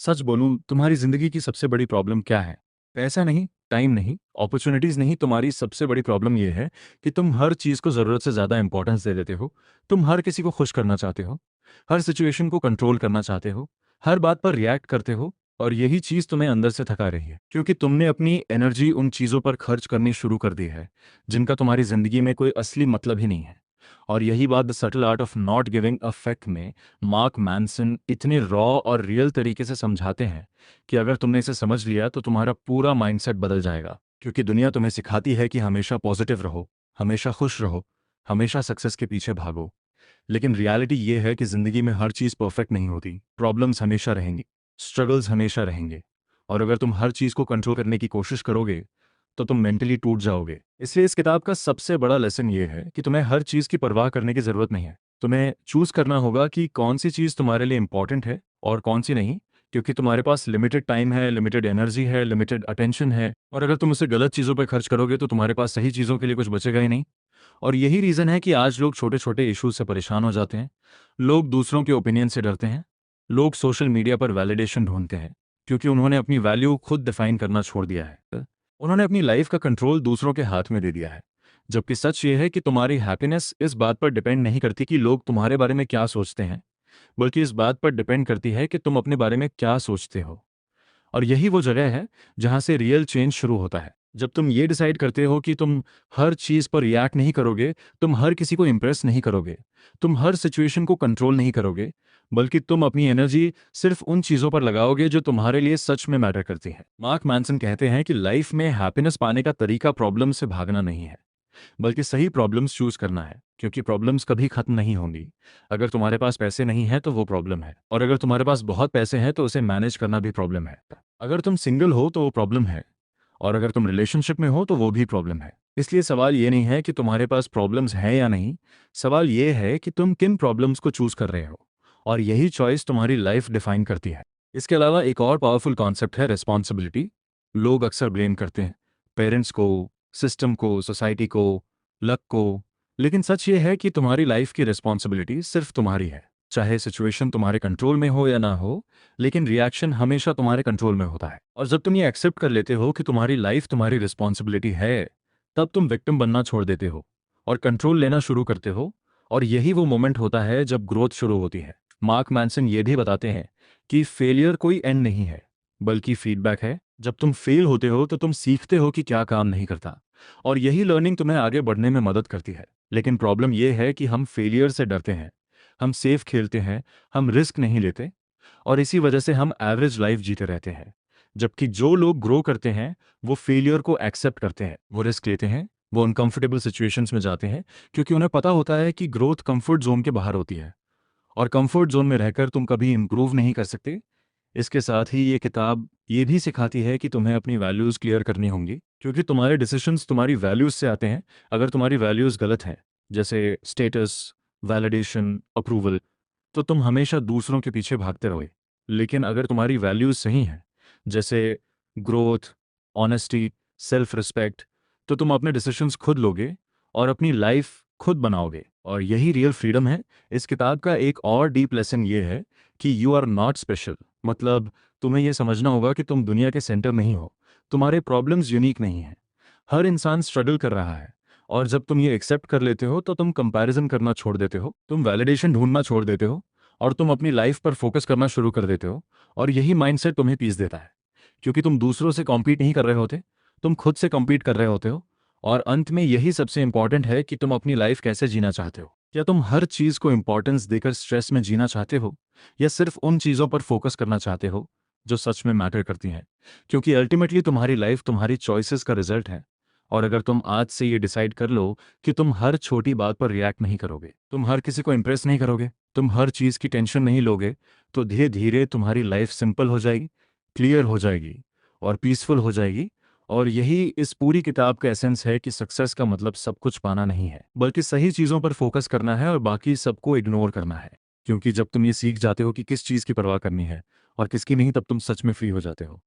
सच बोलूं, तुम्हारी जिंदगी की सबसे बड़ी प्रॉब्लम क्या है? पैसा नहीं, टाइम नहीं, अपॉर्चुनिटीज नहीं। तुम्हारी सबसे बड़ी प्रॉब्लम यह है कि तुम हर चीज को जरूरत से ज्यादा इंपॉर्टेंस दे देते हो। तुम हर किसी को खुश करना चाहते हो, हर सिचुएशन को कंट्रोल करना चाहते हो, हर बात पर रिएक्ट करते हो। और यही चीज तुम्हें अंदर से थका रही है, क्योंकि तुमने अपनी एनर्जी उन चीजों पर खर्च करनी शुरू कर दी है जिनका तुम्हारी जिंदगी में कोई असली मतलब ही नहीं है। और यही बात the subtle art of not giving affect में मार्क मैनसन इतने रॉ और रियल तरीके से समझाते हैं कि अगर तुमने इसे समझ लिया तो तुम्हारा पूरा माइंडसेट बदल जाएगा। क्योंकि दुनिया तुम्हें सिखाती है कि हमेशा पॉजिटिव रहो, हमेशा खुश रहो, हमेशा सक्सेस के पीछे भागो। लेकिन रियलिटी ये है कि जिंदगी में हर चीज़ परफेक्ट नहीं होती। प्रॉब्लम्स हमेशा रहेंगी, स्ट्रगल्स हमेशा रहेंगे। और अगर तुम हर चीज़ को कंट्रोल करने की कोशिश करोगे तो तुम मेंटली टूट जाओगे। इसलिए इस किताब का सबसे बड़ा लेसन ये है कि तुम्हें हर चीज़ की परवाह करने की ज़रूरत नहीं है। तुम्हें चूज़ करना होगा कि कौन सी चीज़ तुम्हारे लिए इंपॉर्टेंट है और कौन सी नहीं। क्योंकि तुम्हारे पास लिमिटेड टाइम है, लिमिटेड एनर्जी है, लिमिटेड अटेंशन है। और अगर तुम उसे गलत चीज़ों पर खर्च करोगे तो तुम्हारे पास सही चीज़ों के लिए कुछ बचेगा ही नहीं। और यही रीज़न है कि आज लोग छोटे छोटे इश्यूज से परेशान हो जाते हैं। लोग दूसरों के ओपिनियन से डरते हैं। लोग सोशल मीडिया पर वैलिडेशन ढूंढते हैं, क्योंकि उन्होंने अपनी वैल्यू खुद डिफाइन करना छोड़ दिया है। उन्होंने अपनी लाइफ का कंट्रोल दूसरों के हाथ में दे दिया है। जबकि सच ये है कि तुम्हारी हैप्पीनेस इस बात पर डिपेंड नहीं करती कि लोग तुम्हारे बारे में क्या सोचते हैं, बल्कि इस बात पर डिपेंड करती है कि तुम अपने बारे में क्या सोचते हो। और यही वो जगह है जहां से रियल चेंज शुरू होता है। जब तुम ये डिसाइड करते हो कि तुम हर चीज पर रिएक्ट नहीं करोगे, तुम हर किसी को इंप्रेस नहीं करोगे, तुम हर सिचुएशन को कंट्रोल नहीं करोगे, बल्कि तुम अपनी एनर्जी सिर्फ उन चीजों पर लगाओगे जो तुम्हारे लिए सच में मैटर करती हैं। मार्क मैनसन कहते हैं कि लाइफ में हैप्पीनेस पाने का तरीका प्रॉब्लम से भागना नहीं है, बल्कि सही प्रॉब्लम्स चूज करना है। क्योंकि प्रॉब्लम्स कभी खत्म नहीं होंगी। अगर तुम्हारे पास पैसे नहीं है तो वो प्रॉब्लम है, और अगर तुम्हारे पास बहुत पैसे हैं तो उसे मैनेज करना भी प्रॉब्लम है। अगर तुम सिंगल हो तो वो प्रॉब्लम है, और अगर तुम रिलेशनशिप में हो तो वो भी प्रॉब्लम है। इसलिए सवाल ये नहीं है कि तुम्हारे पास प्रॉब्लम्स हैं या नहीं, सवाल ये है कि तुम किन प्रॉब्लम्स को चूज कर रहे हो। और यही चॉइस तुम्हारी लाइफ डिफाइन करती है। इसके अलावा एक और पावरफुल कॉन्सेप्ट है रिस्पॉन्सिबिलिटी। लोग अक्सर ब्लेम करते हैं पेरेंट्स को, सिस्टम को, सोसाइटी को, लक को। लेकिन सच ये है कि तुम्हारी लाइफ की रिस्पॉन्सिबिलिटी सिर्फ तुम्हारी है। चाहे सिचुएशन तुम्हारे कंट्रोल में हो या ना हो, लेकिन रिएक्शन हमेशा तुम्हारे कंट्रोल में होता है। और जब तुम ये एक्सेप्ट कर लेते हो कि तुम्हारी लाइफ तुम्हारी रिस्पॉन्सिबिलिटी है, तब तुम विक्टिम बनना छोड़ देते हो और कंट्रोल लेना शुरू करते हो। और यही वो मोमेंट होता है जब ग्रोथ शुरू होती है। मार्क मैनसन ये भी बताते हैं कि फेलियर कोई एंड नहीं है, बल्कि फीडबैक है। जब तुम फेल होते हो तो तुम सीखते हो कि क्या काम नहीं करता, और यही लर्निंग तुम्हें आगे बढ़ने में मदद करती है। लेकिन प्रॉब्लम यह है कि हम फेलियर से डरते हैं, हम सेफ खेलते हैं, हम रिस्क नहीं लेते, और इसी वजह से हम एवरेज लाइफ जीते रहते हैं। जबकि जो लोग ग्रो करते हैं वो फेलियर को एक्सेप्ट करते हैं, वो रिस्क लेते हैं, वो अनकंफर्टेबल सिचुएशंस में जाते हैं, क्योंकि उन्हें पता होता है कि ग्रोथ कंफर्ट जोन के बाहर होती है, और कंफर्ट जोन में रहकर तुम कभी इंप्रूव नहीं कर सकते। इसके साथ ही ये किताब ये भी सिखाती है कि तुम्हें अपनी वैल्यूज़ क्लियर करनी होंगी, क्योंकि तुम्हारे डिसीजंस तुम्हारी वैल्यूज़ से आते हैं। अगर तुम्हारी वैल्यूज़ गलत हैं, जैसे स्टेटस, वैलिडेशन, अप्रूवल, तो तुम हमेशा दूसरों के पीछे भागते रहोगे। लेकिन अगर तुम्हारी वैल्यूज़ सही हैं, जैसे ग्रोथ, ऑनेस्टी, सेल्फ रिस्पेक्ट, तो तुम अपने डिसीजंस खुद लोगे और अपनी लाइफ खुद बनाओगे। और यही रियल फ्रीडम है। इस किताब का एक और डीप लेसन ये है कि यू आर नॉट स्पेशल। मतलब तुम्हें यह समझना होगा कि तुम दुनिया के सेंटर नहीं हो, तुम्हारे प्रॉब्लम्स यूनिक नहीं हैं। हर इंसान स्ट्रगल कर रहा है। और जब तुम ये एक्सेप्ट कर लेते हो तो तुम कंपैरिजन करना छोड़ देते हो, तुम वैलिडेशन ढूंढना छोड़ देते हो, और तुम अपनी लाइफ पर फोकस करना शुरू कर देते हो। और यही माइंडसेट तुम्हें पीस देता है, क्योंकि तुम दूसरों से कॉम्पीट नहीं कर रहे होते, तुम खुद से कॉम्पीट कर रहे होते हो। और अंत में यही सबसे इंपॉर्टेंट है कि तुम अपनी लाइफ कैसे जीना चाहते हो। क्या तुम हर चीज़ को इंपॉर्टेंस देकर स्ट्रेस में जीना चाहते हो, या सिर्फ उन चीज़ों पर फोकस करना चाहते हो जो सच में मैटर करती हैं? क्योंकि अल्टीमेटली तुम्हारी लाइफ तुम्हारी चॉइसेस का रिजल्ट है। और अगर तुम आज से ये डिसाइड कर लो कि तुम हर छोटी बात पर रिएक्ट नहीं करोगे, तुम हर किसी को इंप्रेस नहीं करोगे, तुम हर चीज़ की टेंशन नहीं लोगे, तो धीरे धीरे तुम्हारी लाइफ सिंपल हो जाएगी, क्लियर हो जाएगी, और पीसफुल हो जाएगी। और यही इस पूरी किताब का एसेंस है कि सक्सेस का मतलब सब कुछ पाना नहीं है, बल्कि सही चीज़ों पर फोकस करना है और बाकी सबको इग्नोर करना है। क्योंकि जब तुम ये सीख जाते हो कि किस चीज़ की परवाह करनी है और किसकी नहीं, तब तुम सच में फ्री हो जाते हो।